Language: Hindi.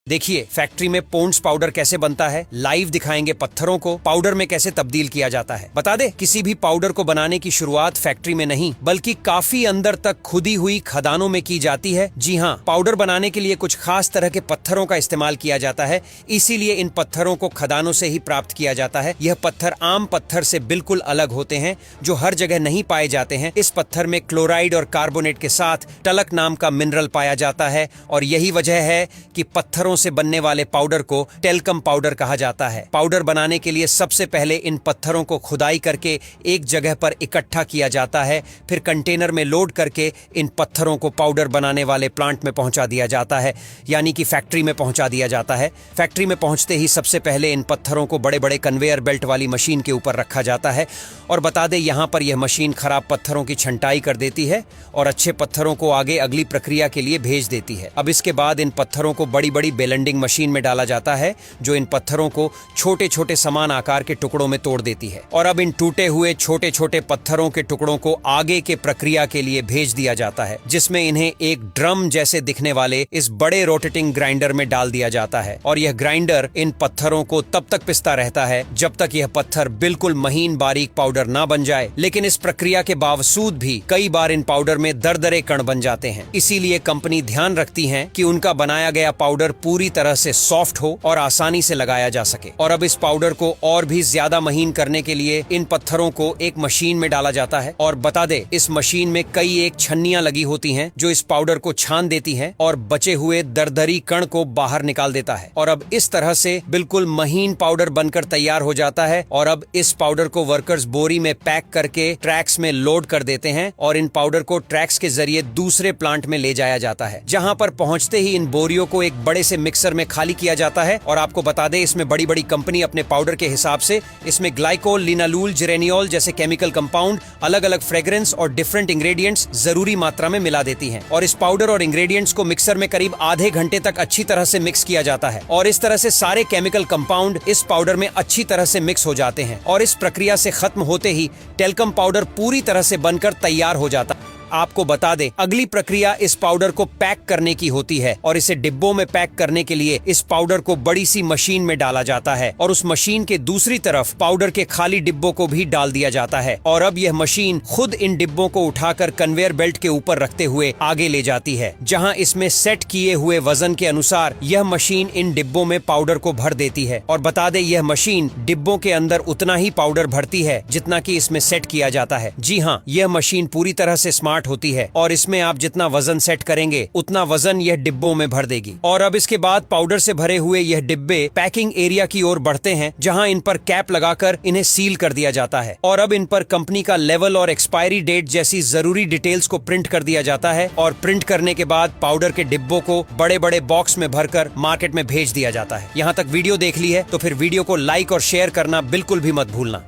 देखिए फैक्ट्री में पोंड्स पाउडर कैसे बनता है, लाइव दिखाएंगे पत्थरों को पाउडर में कैसे तब्दील किया जाता है। बता दे किसी भी पाउडर को बनाने की शुरुआत फैक्ट्री में नहीं बल्कि काफी अंदर तक खुदी हुई खदानों में की जाती है। जी हाँ, पाउडर बनाने के लिए कुछ खास तरह के पत्थरों का इस्तेमाल किया जाता है, इसीलिए इन पत्थरों को खदानों से ही प्राप्त किया जाता है। यह पत्थर आम पत्थर से बिल्कुल अलग होते हैं जो हर जगह नहीं पाए जाते हैं। इस पत्थर में क्लोराइड और कार्बोनेट के साथ टलक नाम का मिनरल पाया जाता है और यही वजह है कि पत्थरों से बनने वाले पाउडर को टेल्कम पाउडर कहा जाता है। पाउडर बनाने के लिए सबसे पहले इन पत्थरों को खुदाई करके एक जगह पर इकट्ठा किया जाता है, फिर कंटेनर में लोड करके इन पत्थरों को पाउडर बनाने वाले प्लांट में पहुंचा दिया जाता है, यानी कि फैक्ट्री में पहुंचा दिया जाता है। फैक्ट्री में पहुंचते ही सबसे पहले इन पत्थरों को बड़े बड़े कन्वेयर बेल्ट वाली मशीन के ऊपर रखा जाता है और बता दें यहाँ पर यह मशीन खराब पत्थरों की छंटाई कर देती है और अच्छे पत्थरों को आगे अगली प्रक्रिया के लिए भेज देती है। अब इसके बाद इन पत्थरों को बड़ी बड़ी बेलेंडिंग मशीन में डाला जाता है जो इन पत्थरों को छोटे छोटे समान आकार के टुकड़ों में तोड़ देती है और अब इन टूटे हुए छोटे छोटे पत्थरों के टुकड़ों को आगे के प्रक्रिया के लिए भेज दिया जाता है, जिसमें इन्हें एक ड्रम जैसे दिखने वाले इस बड़े रोटेटिंग ग्राइंडर में डाल दिया जाता है और यह ग्राइंडर इन पत्थरों को तब तक पिसता रहता है जब तक यह पत्थर बिल्कुल महीन बारीक पाउडर ना बन जाए। लेकिन इस प्रक्रिया के बावजूद भी कई बार इन पाउडर में दरदरे कण बन जाते हैं, इसीलिए कंपनी ध्यान रखती है कि उनका बनाया गया पाउडर पूरी तरह से सॉफ्ट हो और आसानी से लगाया जा सके। और अब इस पाउडर को और भी ज्यादा महीन करने के लिए इन पत्थरों को एक मशीन में डाला जाता है और बता दे इस मशीन में कई एक छन्नियां लगी होती हैं जो इस पाउडर को छान देती हैं और बचे हुए दरदरी कण को बाहर निकाल देता है और अब इस तरह से बिल्कुल महीन पाउडर बनकर तैयार हो जाता है। और अब इस पाउडर को वर्कर्स बोरी में पैक करके ट्रैक्स में लोड कर देते हैं और इन पाउडर को ट्रैक्स के जरिए दूसरे प्लांट में ले जाया जाता है, जहां पर पहुंचते ही इन बोरियों को एक बड़े से मिक्सर में खाली किया जाता है। और आपको बता दें इसमें बड़ी बड़ी कंपनी अपने पाउडर के हिसाब से इसमें ग्लाइकोल, लिनालूल, जेरेनियोल जैसे केमिकल कंपाउंड, अलग अलग फ्रेग्रेंस और डिफरेंट इंग्रेडिएंट्स जरूरी मात्रा में मिला देती हैं और इस पाउडर और इंग्रेडिएंट्स को मिक्सर में करीब आधे घंटे तक अच्छी तरह से मिक्स किया जाता है और इस तरह से सारे केमिकल कंपाउंड इस पाउडर में अच्छी तरह से मिक्स हो जाते हैं और इस प्रक्रिया से खत्म होते ही टेल्कम पाउडर पूरी तरह से बनकर तैयार हो जाता है। आपको बता दें अगली प्रक्रिया इस पाउडर को पैक करने की होती है और इसे डिब्बों में पैक करने के लिए इस पाउडर को बड़ी सी मशीन में डाला जाता है और उस मशीन के दूसरी तरफ पाउडर के खाली डिब्बों को भी डाल दिया जाता है और अब यह मशीन खुद इन डिब्बों को उठाकर कन्वेयर बेल्ट के ऊपर रखते हुए आगे ले जाती है, जहां इसमें सेट किए हुए वजन के अनुसार यह मशीन इन डिब्बों में पाउडर को भर देती है। और बता दें यह मशीन डिब्बों के अंदर उतना ही पाउडर भरती है जितना कि इसमें सेट किया जाता है। जी हाँ, यह मशीन पूरी तरह से स्मार्ट होती है और इसमें आप जितना वजन सेट करेंगे उतना वजन यह डिब्बों में भर देगी। और अब इसके बाद पाउडर से भरे हुए यह डिब्बे पैकिंग एरिया की ओर बढ़ते हैं, जहां इन पर कैप लगाकर इन्हें सील कर दिया जाता है और अब इन पर कंपनी का लेवल और एक्सपायरी डेट जैसी जरूरी डिटेल्स को प्रिंट कर दिया जाता है और प्रिंट करने के बाद पाउडर के डिब्बों को बड़े बड़े बॉक्स में भरकर मार्केट में भेज दिया जाता है। यहाँ तक वीडियो देख ली है तो फिर वीडियो को लाइक और शेयर करना बिल्कुल भी मत भूलना।